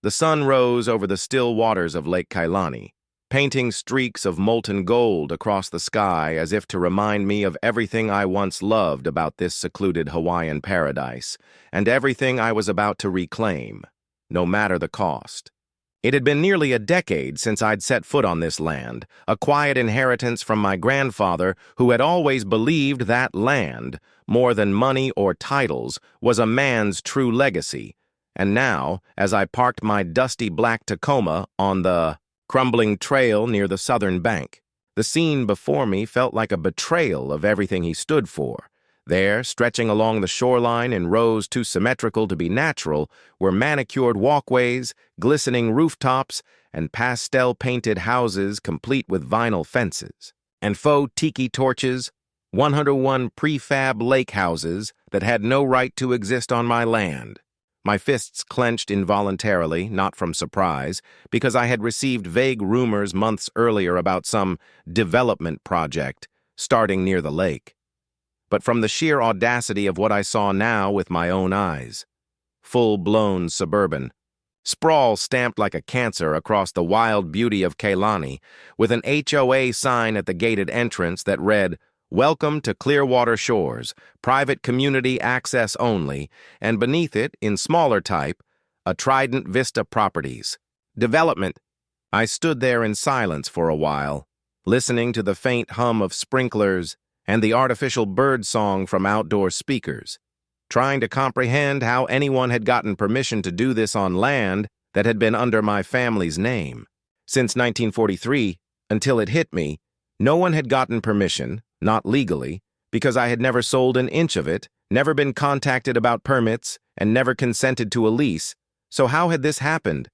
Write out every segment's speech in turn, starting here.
The sun rose over the still waters of Lake Kailani, painting streaks of molten gold across the sky as if to remind me of everything I once loved about this secluded Hawaiian paradise, and everything I was about to reclaim, no matter the cost. It had been nearly a decade since I'd set foot on this land, a quiet inheritance from my grandfather who had always believed that land, more than money or titles, was a man's true legacy. And now, as I parked my dusty black Tacoma on the crumbling trail near the southern bank, the scene before me felt like a betrayal of everything he stood for. There, stretching along the shoreline in rows too symmetrical to be natural, were manicured walkways, glistening rooftops, and pastel-painted houses complete with vinyl fences, and faux tiki torches, 101 prefab lake houses that had no right to exist on my land. My fists clenched involuntarily, not from surprise, because I had received vague rumors months earlier about some development project starting near the lake, but from the sheer audacity of what I saw now with my own eyes. Full-blown suburban. Sprawl stamped like a cancer across the wild beauty of Kailani, with an HOA sign at the gated entrance that read, "Welcome to Clearwater Shores, private community access only," and beneath it, in smaller type, a Trident Vista Properties. Development. I stood there in silence for a while, listening to the faint hum of sprinklers and the artificial bird song from outdoor speakers, trying to comprehend how anyone had gotten permission to do this on land that had been under my family's name. Since 1943, until it hit me, no one had gotten permission, not legally, because I had never sold an inch of it, never been contacted about permits, and never consented to a lease. So how had this happened?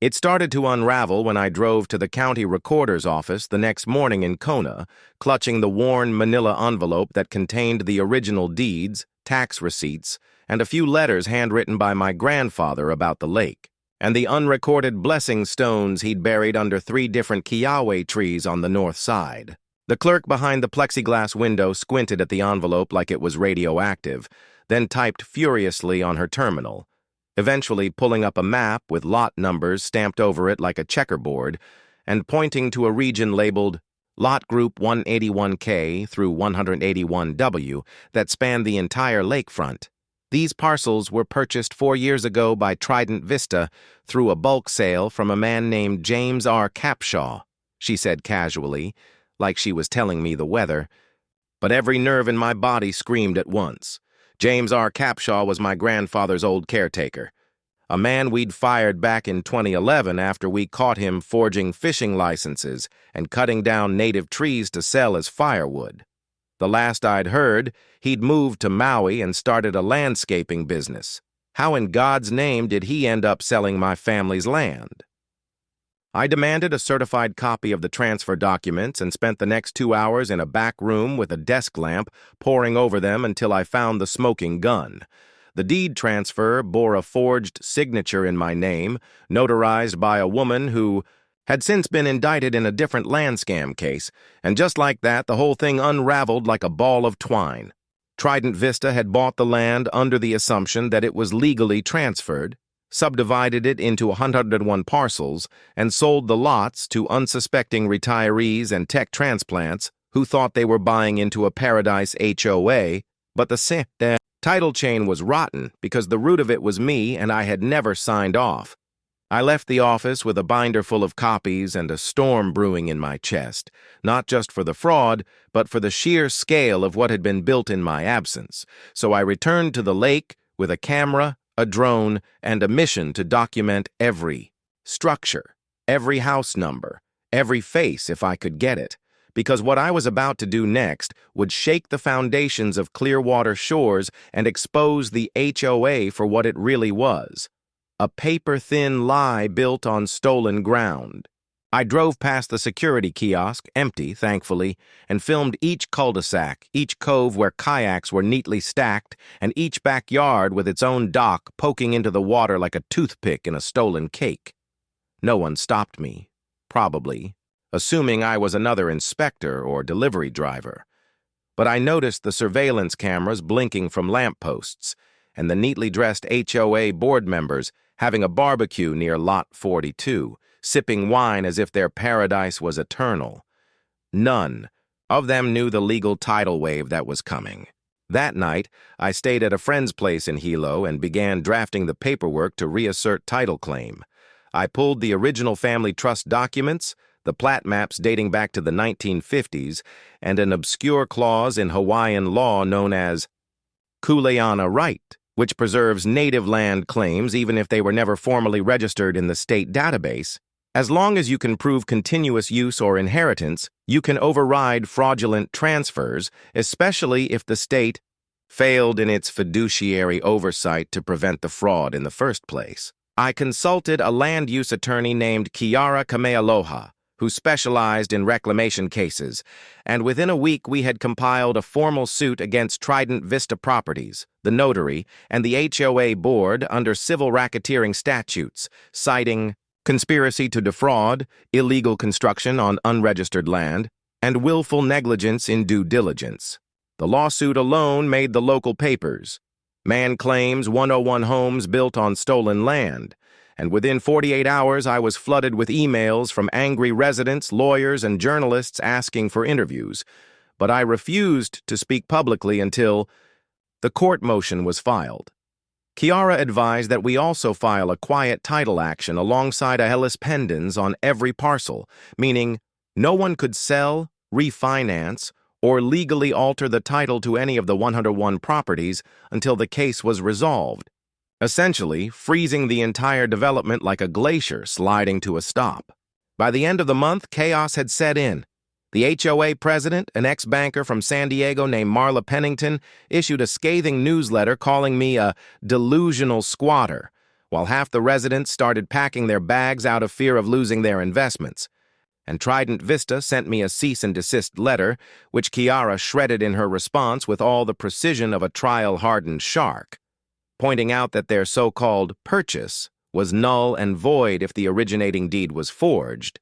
It started to unravel when I drove to the county recorder's office the next morning in Kona, clutching the worn manila envelope that contained the original deeds, tax receipts, and a few letters handwritten by my grandfather about the lake, and the unrecorded blessing stones he'd buried under 3 different kiawe trees on the north side. The clerk behind the plexiglass window squinted at the envelope like it was radioactive, then typed furiously on her terminal, eventually pulling up a map with lot numbers stamped over it like a checkerboard, and pointing to a region labeled Lot Group 181K through 181W that spanned the entire lakefront. These parcels were purchased 4 years ago by Trident Vista through a bulk sale from a man named James R. Capshaw, she said casually, like she was telling me the weather. But every nerve in my body screamed at once. James R. Capshaw was my grandfather's old caretaker, a man we'd fired back in 2011 after we caught him forging fishing licenses and cutting down native trees to sell as firewood. The last I'd heard, he'd moved to Maui and started a landscaping business. How in God's name did he end up selling my family's land? I demanded a certified copy of the transfer documents and spent the next 2 hours in a back room with a desk lamp, poring over them until I found the smoking gun. The deed transfer bore a forged signature in my name, notarized by a woman who had since been indicted in a different land scam case, and just like that, the whole thing unraveled like a ball of twine. Trident Vista had bought the land under the assumption that it was legally transferred, subdivided it into 101 parcels, and sold the lots to unsuspecting retirees and tech transplants who thought they were buying into a paradise HOA, but the title chain was rotten because the root of it was me and I had never signed off. I left the office with a binder full of copies and a storm brewing in my chest, not just for the fraud, but for the sheer scale of what had been built in my absence. So I returned to the lake with a camera, a drone, and a mission to document every structure, every house number, every face if I could get it, because what I was about to do next would shake the foundations of Clearwater Shores and expose the HOA for what it really was, a paper-thin lie built on stolen ground. I drove past the security kiosk, empty, thankfully, and filmed each cul-de-sac, each cove where kayaks were neatly stacked, and each backyard with its own dock poking into the water like a toothpick in a stolen cake. No one stopped me, probably, assuming I was another inspector or delivery driver. But I noticed the surveillance cameras blinking from lampposts, and the neatly dressed HOA board members having a barbecue near Lot 42, sipping wine as if their paradise was eternal. None of them knew the legal tidal wave that was coming. That night, I stayed at a friend's place in Hilo and began drafting the paperwork to reassert title claim. I pulled the original family trust documents, the plat maps dating back to the 1950s, and an obscure clause in Hawaiian law known as Kuleana right, which preserves native land claims even if they were never formally registered in the state database. As long as you can prove continuous use or inheritance, you can override fraudulent transfers, especially if the state failed in its fiduciary oversight to prevent the fraud in the first place. I consulted a land use attorney named Kiara Kamealoha, who specialized in reclamation cases, and within a week we had compiled a formal suit against Trident Vista Properties, the notary, and the HOA board under civil racketeering statutes, citing conspiracy to defraud, illegal construction on unregistered land, and willful negligence in due diligence. The lawsuit alone made the local papers. Man claims 101 homes built on stolen land, and within 48 hours I was flooded with emails from angry residents, lawyers, and journalists asking for interviews. But I refused to speak publicly until the court motion was filed. Kiara advised that we also file a quiet title action alongside a Hellis pendens on every parcel, meaning no one could sell, refinance, or legally alter the title to any of the 101 properties until the case was resolved, essentially freezing the entire development like a glacier sliding to a stop. By the end of the month, chaos had set in. The HOA president, an ex-banker from San Diego named Marla Pennington, issued a scathing newsletter calling me a delusional squatter, while half the residents started packing their bags out of fear of losing their investments. And Trident Vista sent me a cease and desist letter, which Kiara shredded in her response with all the precision of a trial-hardened shark, pointing out that their so-called purchase was null and void if the originating deed was forged,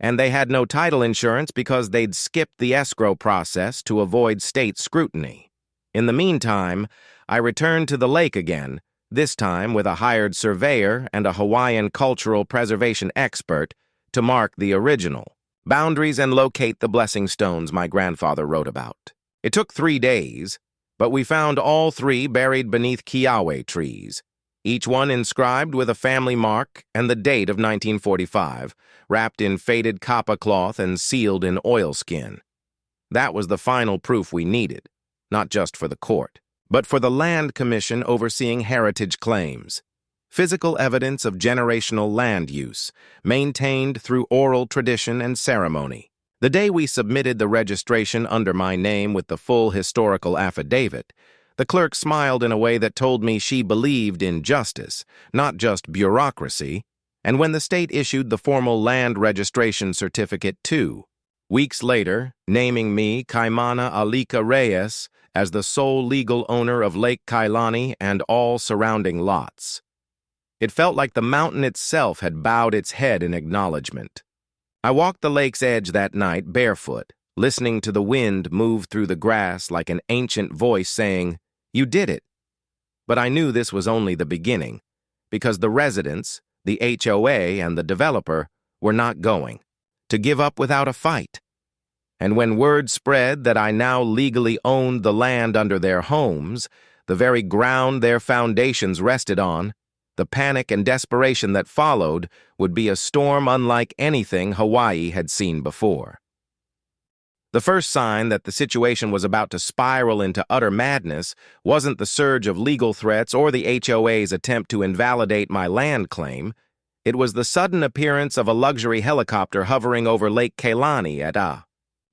and they had no title insurance because they'd skipped the escrow process to avoid state scrutiny. In the meantime, I returned to the lake again, this time with a hired surveyor and a Hawaiian cultural preservation expert to mark the original boundaries and locate the blessing stones my grandfather wrote about. It took 3 days, but we found all 3 buried beneath kiawe trees, each one inscribed with a family mark and the date of 1945, wrapped in faded kapa cloth and sealed in oilskin. That was the final proof we needed, not just for the court, but for the Land Commission overseeing heritage claims. Physical evidence of generational land use, maintained through oral tradition and ceremony. The day we submitted the registration under my name with the full historical affidavit, the clerk smiled in a way that told me she believed in justice, not just bureaucracy, and when the state issued the formal land registration certificate too, weeks later, naming me Kaimana Alika Reyes as the sole legal owner of Lake Kailani and all surrounding lots. It felt like the mountain itself had bowed its head in acknowledgement. I walked the lake's edge that night barefoot, listening to the wind move through the grass like an ancient voice saying, "You did it." But I knew this was only the beginning, because the residents, the HOA, and the developer were not going to give up without a fight. And when word spread that I now legally owned the land under their homes, the very ground their foundations rested on, the panic and desperation that followed would be a storm unlike anything Hawaii had seen before. The first sign that the situation was about to spiral into utter madness wasn't the surge of legal threats or the HOA's attempt to invalidate my land claim. It was the sudden appearance of a luxury helicopter hovering over Lake Kailani at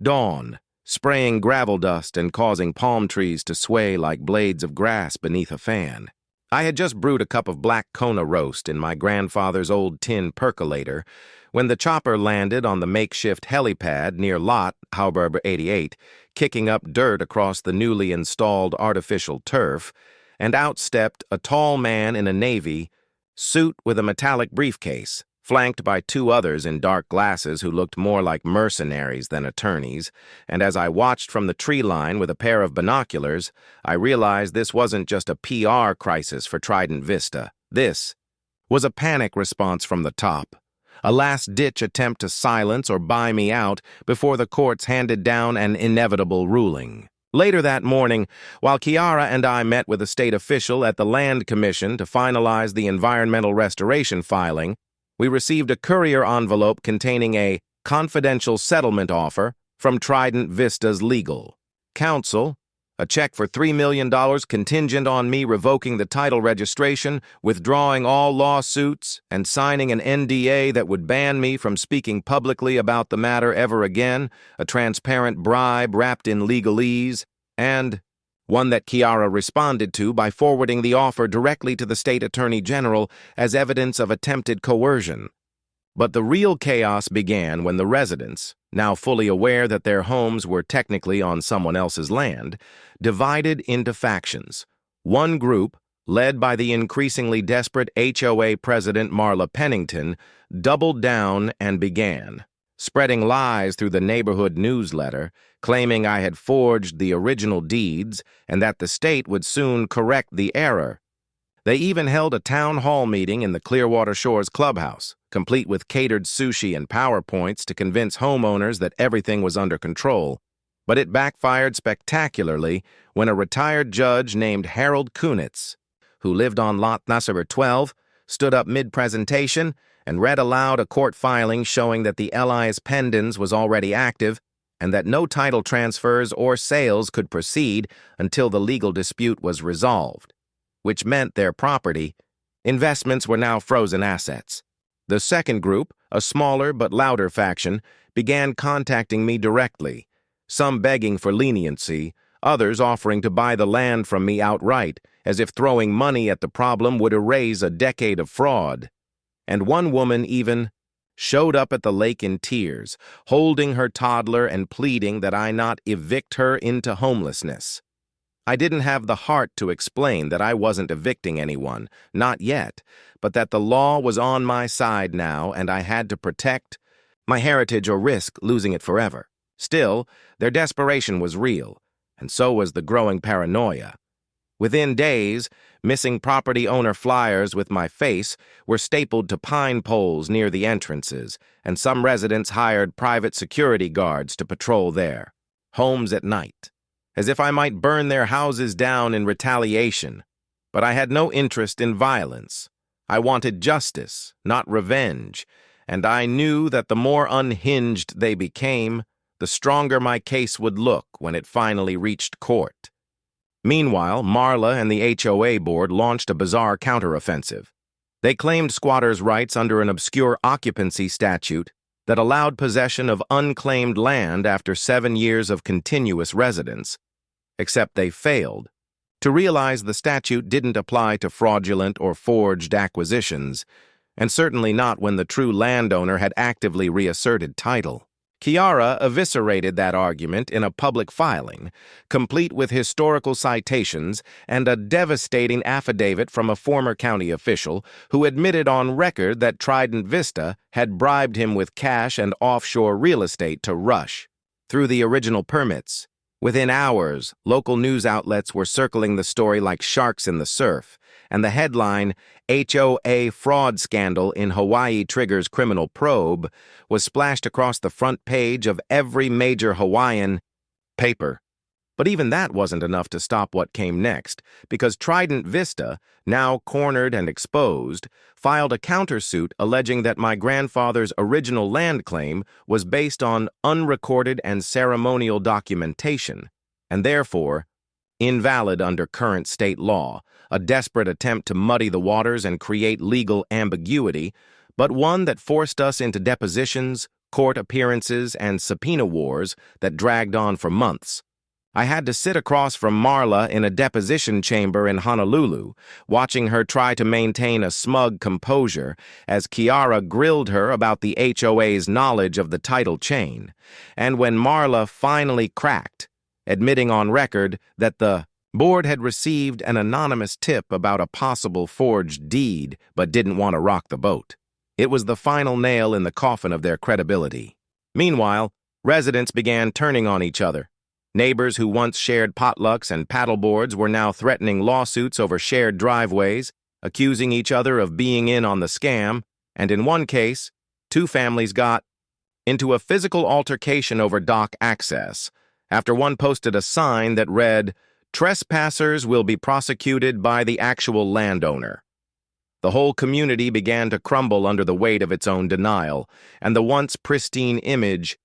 dawn, spraying gravel dust and causing palm trees to sway like blades of grass beneath a fan. I had just brewed a cup of black Kona roast in my grandfather's old tin percolator when the chopper landed on the makeshift helipad near Lot, Hauberber 88, kicking up dirt across the newly installed artificial turf, and out stepped a tall man in a navy suit with a metallic briefcase, flanked by 2 others in dark glasses who looked more like mercenaries than attorneys, and as I watched from the tree line with a pair of binoculars, I realized this wasn't just a PR crisis for Trident Vista. This was a panic response from the top, a last-ditch attempt to silence or buy me out before the courts handed down an inevitable ruling. Later that morning, while Kiara and I met with a state official at the Land Commission to finalize the environmental restoration filing, we received a courier envelope containing a confidential settlement offer from Trident Vista's legal counsel, a check for $3 million contingent on me revoking the title registration, withdrawing all lawsuits, and signing an NDA that would ban me from speaking publicly about the matter ever again, a transparent bribe wrapped in legalese, and one that Kiara responded to by forwarding the offer directly to the state attorney general as evidence of attempted coercion. But the real chaos began when the residents, now fully aware that their homes were technically on someone else's land, divided into factions. One group, led by the increasingly desperate HOA president Marla Pennington, doubled down and began spreading lies through the neighborhood newsletter, claiming I had forged the original deeds and that the state would soon correct the error. They even held a town hall meeting in the Clearwater Shores clubhouse, complete with catered sushi and PowerPoints to convince homeowners that everything was under control. But it backfired spectacularly when a retired judge named Harold Kunitz, who lived on Lot Nasser 12, stood up mid-presentation and read aloud a court filing showing that the Elias Pendens was already active and that no title transfers or sales could proceed until the legal dispute was resolved, which meant their property investments were now frozen assets. The second group, a smaller but louder faction, began contacting me directly, some begging for leniency, others offering to buy the land from me outright, as if throwing money at the problem would erase a decade of fraud. And one woman even showed up at the lake in tears, holding her toddler and pleading that I not evict her into homelessness. I didn't have the heart to explain that I wasn't evicting anyone, not yet, but that the law was on my side now and I had to protect my heritage or risk losing it forever. Still, their desperation was real, and so was the growing paranoia. Within days, missing property owner flyers with my face were stapled to pine poles near the entrances, and some residents hired private security guards to patrol their homes at night, as if I might burn their houses down in retaliation. But I had no interest in violence. I wanted justice, not revenge, and I knew that the more unhinged they became, the stronger my case would look when it finally reached court. Meanwhile, Marla and the HOA board launched a bizarre counteroffensive. They claimed squatters' rights under an obscure occupancy statute that allowed possession of unclaimed land after 7 years of continuous residence, except they failed to realize the statute didn't apply to fraudulent or forged acquisitions, and certainly not when the true landowner had actively reasserted title. Kiara eviscerated that argument in a public filing, complete with historical citations and a devastating affidavit from a former county official who admitted on record that Trident Vista had bribed him with cash and offshore real estate to rush through the original permits. Within hours, local news outlets were circling the story like sharks in the surf, and the headline, HOA Fraud Scandal in Hawaii Triggers Criminal Probe, was splashed across the front page of every major Hawaiian paper. But even that wasn't enough to stop what came next, because Trident Vista, now cornered and exposed, filed a countersuit alleging that my grandfather's original land claim was based on unrecorded and ceremonial documentation, and therefore invalid under current state law, a desperate attempt to muddy the waters and create legal ambiguity, but one that forced us into depositions, court appearances, and subpoena wars that dragged on for months. I had to sit across from Marla in a deposition chamber in Honolulu, watching her try to maintain a smug composure as Kiara grilled her about the HOA's knowledge of the title chain. And when Marla finally cracked, admitting on record that the board had received an anonymous tip about a possible forged deed but didn't want to rock the boat, it was the final nail in the coffin of their credibility. Meanwhile, residents began turning on each other. Neighbors who once shared potlucks and paddleboards were now threatening lawsuits over shared driveways, accusing each other of being in on the scam, and in one case, two families got into a physical altercation over dock access after one posted a sign that read, "Trespassers will be prosecuted by the actual landowner." The whole community began to crumble under the weight of its own denial, and the once pristine image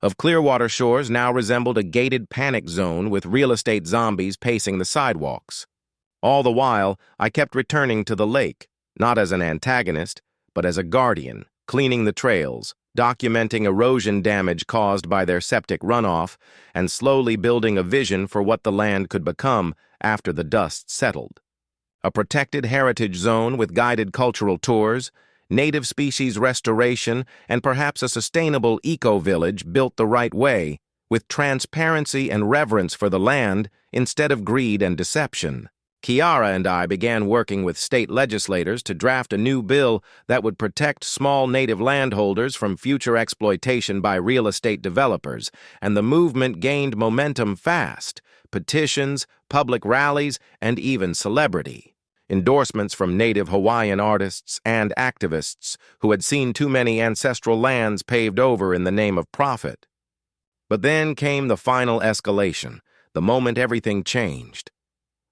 of Clearwater Shores now resembled a gated panic zone with real estate zombies pacing the sidewalks. All the while, I kept returning to the lake, not as an antagonist, but as a guardian, cleaning the trails, documenting erosion damage caused by their septic runoff, and slowly building a vision for what the land could become after the dust settled. A protected heritage zone with guided cultural tours, native species restoration, and perhaps a sustainable eco-village built the right way, with transparency and reverence for the land instead of greed and deception. Kiara and I began working with state legislators to draft a new bill that would protect small native landholders from future exploitation by real estate developers, and the movement gained momentum fast: petitions, public rallies, and even celebrity endorsements from native Hawaiian artists and activists who had seen too many ancestral lands paved over in the name of profit. But then came the final escalation, the moment everything changed.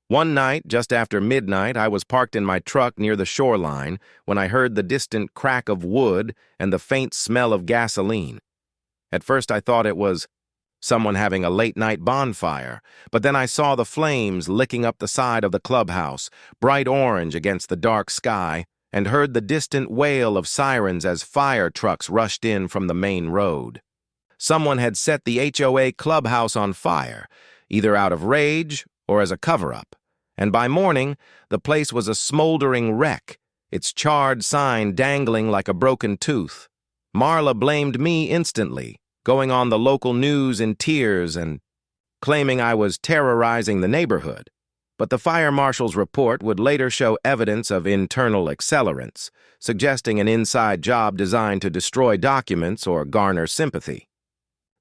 One night, just after midnight, I was parked in my truck near the shoreline when I heard the distant crack of wood and the faint smell of gasoline. At first I thought it was someone having a late-night bonfire, but then I saw the flames licking up the side of the clubhouse, bright orange against the dark sky, and heard the distant wail of sirens as fire trucks rushed in from the main road. Someone had set the HOA clubhouse on fire, either out of rage or as a cover-up, and by morning, the place was a smoldering wreck, its charred sign dangling like a broken tooth. Marla blamed me instantly, going on the local news in tears and claiming I was terrorizing the neighborhood. But the fire marshal's report would later show evidence of internal accelerants, suggesting an inside job designed to destroy documents or garner sympathy.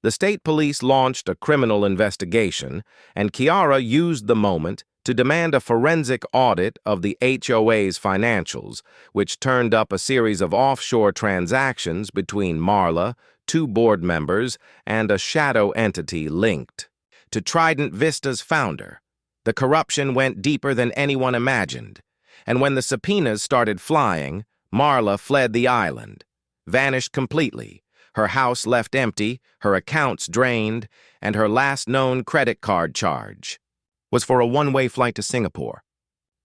The state police launched a criminal investigation, and Kiara used the moment to demand a forensic audit of the HOA's financials, which turned up a series of offshore transactions between Marla, two board members, and a shadow entity linked to Trident Vista's founder. The corruption went deeper than anyone imagined, and when the subpoenas started flying, Marla fled the island, vanished completely, her house left empty, her accounts drained, and her last known credit card charge was for a one-way flight to Singapore.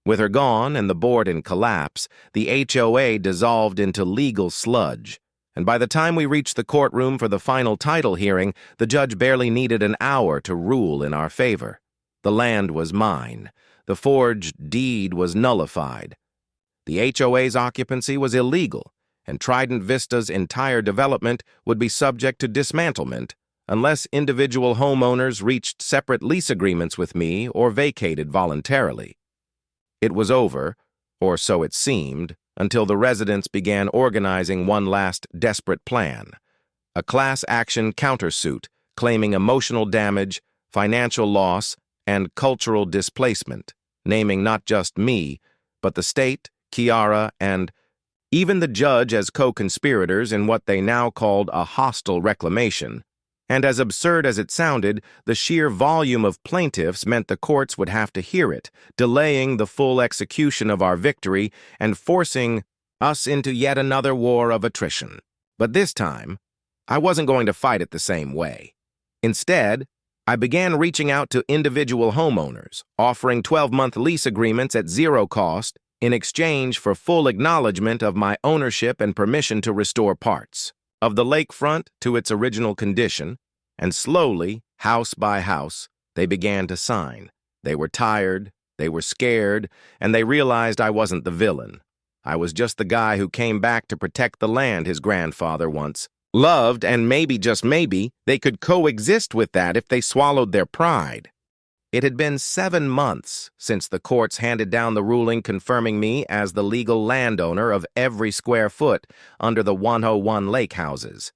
With her gone and the board in collapse, the HOA dissolved into legal sludge, and by the time we reached the courtroom for the final title hearing, the judge barely needed an hour to rule in our favor. The land was mine. The forged deed was nullified. The HOA's occupancy was illegal, and Trident Vista's entire development would be subject to dismantlement unless individual homeowners reached separate lease agreements with me or vacated voluntarily. It was over, or so it seemed, until the residents began organizing one last desperate plan: a class action countersuit claiming emotional damage, financial loss, and cultural displacement, naming not just me, but the state, Kiara, and even the judge as co-conspirators in what they now called a hostile reclamation. And as absurd as it sounded, the sheer volume of plaintiffs meant the courts would have to hear it, delaying the full execution of our victory and forcing us into yet another war of attrition. But this time, I wasn't going to fight it the same way. Instead, I began reaching out to individual homeowners, offering 12-month lease agreements at zero cost in exchange for full acknowledgement of my ownership and permission to restore parts of the lakefront to its original condition, and slowly, house by house, they began to sign. They were tired, they were scared, and they realized I wasn't the villain. I was just the guy who came back to protect the land his grandfather once loved, and maybe, just maybe, they could coexist with that if they swallowed their pride. It had been 7 months since the courts handed down the ruling confirming me as the legal landowner of every square foot under the 101 lake houses.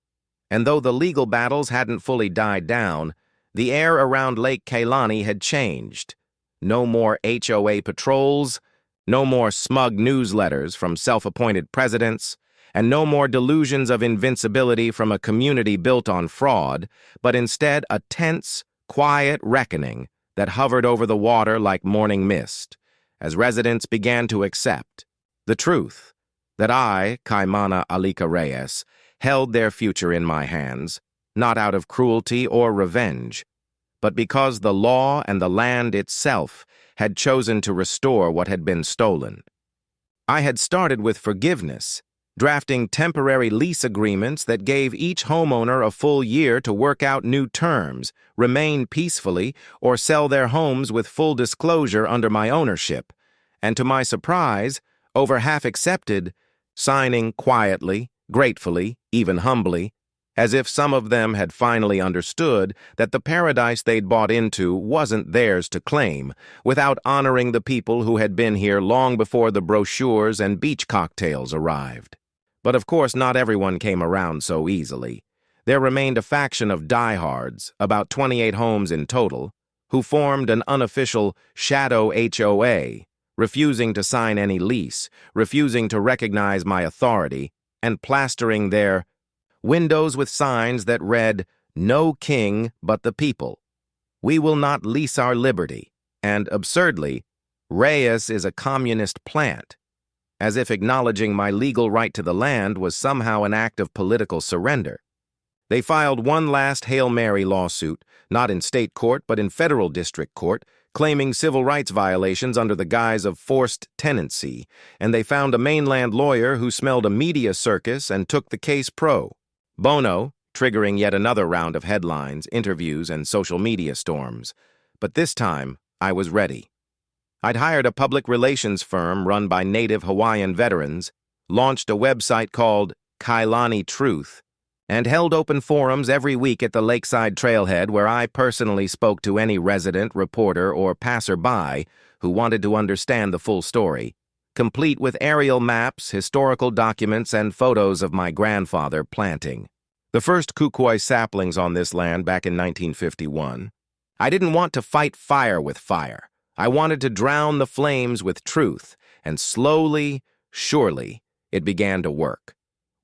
And though the legal battles hadn't fully died down, the air around Lake Kailani had changed. No more HOA patrols, No more smug newsletters from self-appointed presidents, and no more delusions of invincibility from a community built on fraud, but instead a tense, quiet reckoning that hovered over the water like morning mist, as residents began to accept the truth that I, Kaimana Alika Reyes, held their future in my hands, not out of cruelty or revenge, but because the law and the land itself had chosen to restore what had been stolen. I had started with forgiveness, drafting temporary lease agreements that gave each homeowner a full year to work out new terms, remain peacefully, or sell their homes with full disclosure under my ownership, and to my surprise, over half accepted, signing quietly, gratefully, even humbly, as if some of them had finally understood that the paradise they'd bought into wasn't theirs to claim, without honoring the people who had been here long before the brochures and beach cocktails arrived. But of course not everyone came around so easily. There remained a faction of diehards, about 28 homes in total, who formed an unofficial shadow HOA, refusing to sign any lease, refusing to recognize my authority, and plastering their windows with signs that read, "No king but the people. We will not lease our liberty," and, absurdly, "Reyes is a communist plant," as if acknowledging my legal right to the land was somehow an act of political surrender. They filed one last Hail Mary lawsuit, not in state court but in federal district court, claiming civil rights violations under the guise of forced tenancy, and they found a mainland lawyer who smelled a media circus and took the case pro bono, triggering yet another round of headlines, interviews, and social media storms. But this time, I was ready. I'd hired a public relations firm run by native Hawaiian veterans, launched a website called Kailani Truth, and held open forums every week at the lakeside trailhead where I personally spoke to any resident, reporter, or passerby who wanted to understand the full story, complete with aerial maps, historical documents, and photos of my grandfather planting the first kukui saplings on this land back in 1951. I didn't want to fight fire with fire. I wanted to drown the flames with truth, and slowly, surely, it began to work.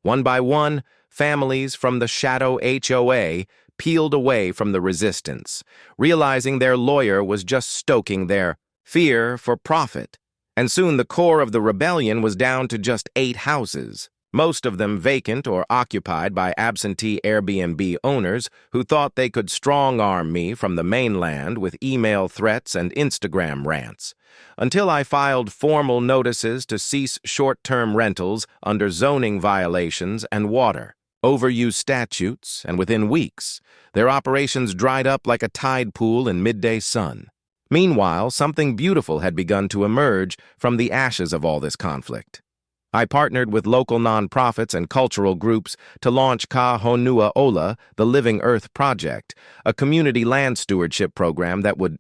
One by one, families from the shadow HOA peeled away from the resistance, realizing their lawyer was just stoking their fear for profit. And soon the core of the rebellion was down to just 8 houses, most of them vacant or occupied by absentee Airbnb owners who thought they could strong-arm me from the mainland with email threats and Instagram rants, until I filed formal notices to cease short-term rentals under zoning violations and water overuse statutes, and within weeks, their operations dried up like a tide pool in midday sun. Meanwhile, something beautiful had begun to emerge from the ashes of all this conflict. I partnered with local nonprofits and cultural groups to launch Ka Honua Ola, the Living Earth Project, a community land stewardship program that would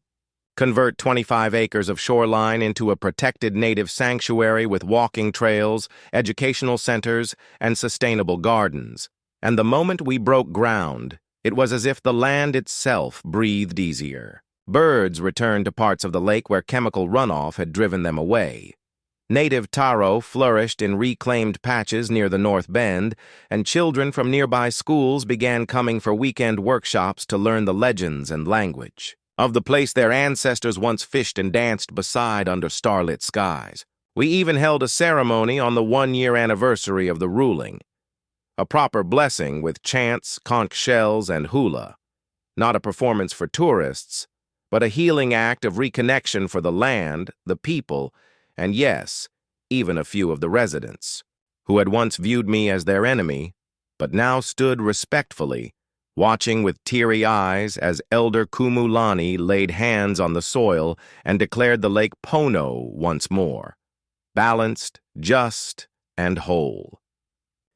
convert 25 acres of shoreline into a protected native sanctuary with walking trails, educational centers, and sustainable gardens. And the moment we broke ground, it was as if the land itself breathed easier. Birds returned to parts of the lake where chemical runoff had driven them away. Native taro flourished in reclaimed patches near the North Bend, and children from nearby schools began coming for weekend workshops to learn the legends and language of the place their ancestors once fished and danced beside under starlit skies. We even held a ceremony on the 1-year anniversary of the ruling, a proper blessing with chants, conch shells, and hula. Not a performance for tourists, but a healing act of reconnection for the land, the people, and yes, even a few of the residents, who had once viewed me as their enemy, but now stood respectfully, watching with teary eyes as Elder Kumulani laid hands on the soil and declared the lake Pono once more, balanced, just, and whole.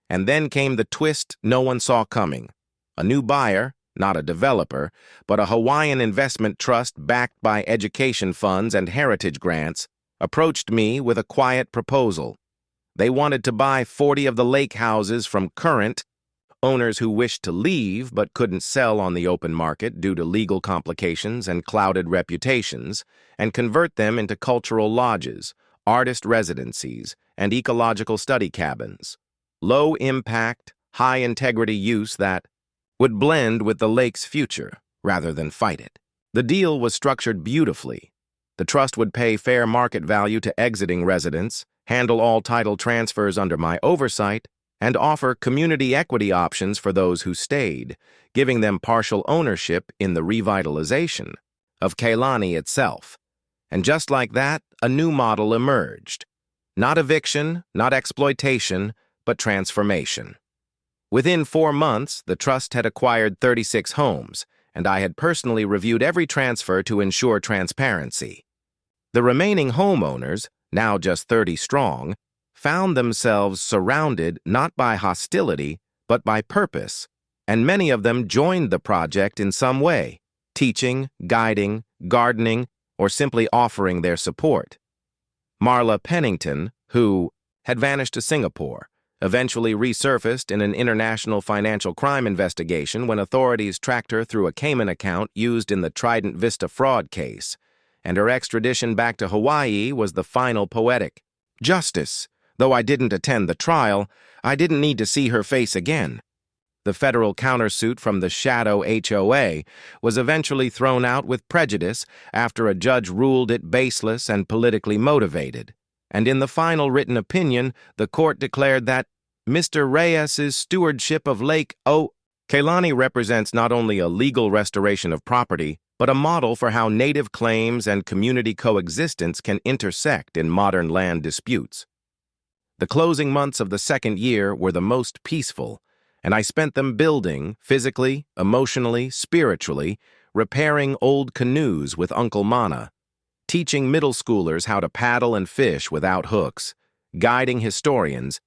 And then came the twist no one saw coming. A new buyer, not a developer, but a Hawaiian investment trust backed by education funds and heritage grants, approached me with a quiet proposal. They wanted to buy 40 of the lake houses from current owners who wished to leave but couldn't sell on the open market due to legal complications and clouded reputations, and convert them into cultural lodges, artist residencies, and ecological study cabins. Low-impact, high-integrity use that would blend with the lake's future rather than fight it. The deal was structured beautifully. The trust would pay fair market value to exiting residents, handle all title transfers under my oversight, and offer community equity options for those who stayed, giving them partial ownership in the revitalization of Kailani itself. And just like that, a new model emerged. Not eviction, not exploitation, but transformation. Within 4 months, the trust had acquired 36 homes, and I had personally reviewed every transfer to ensure transparency. The remaining homeowners, now just 30 strong, found themselves surrounded not by hostility, but by purpose, and many of them joined the project in some way, teaching, guiding, gardening, or simply offering their support. Marla Pennington, who had vanished to Singapore, eventually resurfaced in an international financial crime investigation when authorities tracked her through a Cayman account used in the Trident Vista fraud case, and her extradition back to Hawaii was the final poetic justice. Though I didn't attend the trial, I didn't need to see her face again. The federal countersuit from the shadow HOA was eventually thrown out with prejudice after a judge ruled it baseless and politically motivated. And in the final written opinion, the court declared that Mr. Reyes's stewardship of Lake Kailani represents not only a legal restoration of property, but a model for how native claims and community coexistence can intersect in modern land disputes. The closing months of the second year were the most peaceful, and I spent them building, physically, emotionally, spiritually, repairing old canoes with Uncle Mana, teaching middle schoolers how to paddle and fish without hooks, guiding historians.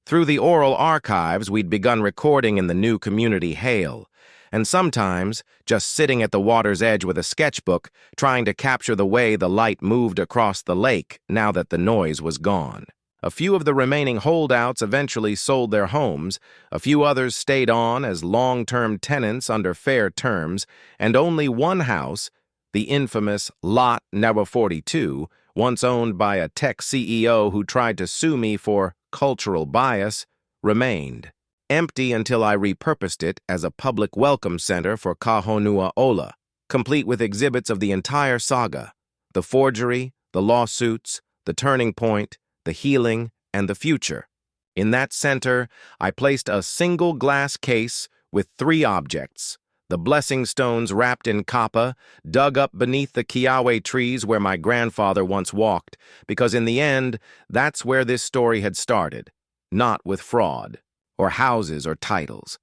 Through the oral archives, we'd begun recording in the new community Hale, and sometimes just sitting at the water's edge with a sketchbook, trying to capture the way the light moved across the lake now that the noise was gone. A few of the remaining holdouts eventually sold their homes, a few others stayed on as long-term tenants under fair terms, and only one house, the infamous Lot Number 42, once owned by a tech CEO who tried to sue me for cultural bias, remained, empty until I repurposed it as a public welcome center for Kahonua Ola, complete with exhibits of the entire saga, the forgery, the lawsuits, the turning point, the healing, and the future. In that center, I placed a single glass case with 3 objects: the blessing stones wrapped in kapa, dug up beneath the kiawe trees where my grandfather once walked, because in the end, that's where this story had started, not with fraud, or houses or titles,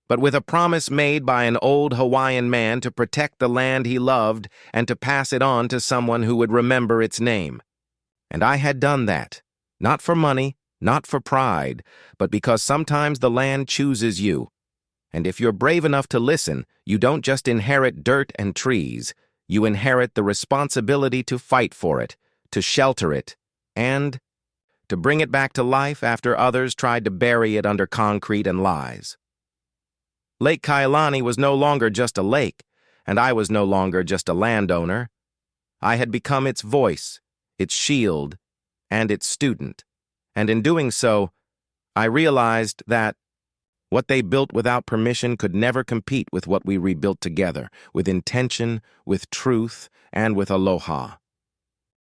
but with a promise made by an old Hawaiian man to protect the land he loved and to pass it on to someone who would remember its name. And I had done that. Not for money, not for pride, but because sometimes the land chooses you. And if you're brave enough to listen, you don't just inherit dirt and trees, you inherit the responsibility to fight for it, to shelter it, and to bring it back to life after others tried to bury it under concrete and lies. Lake Kailani was no longer just a lake, and I was no longer just a landowner. I had become its voice, its shield, and its student, and in doing so, I realized that what they built without permission could never compete with what we rebuilt together, with intention, with truth, and with aloha.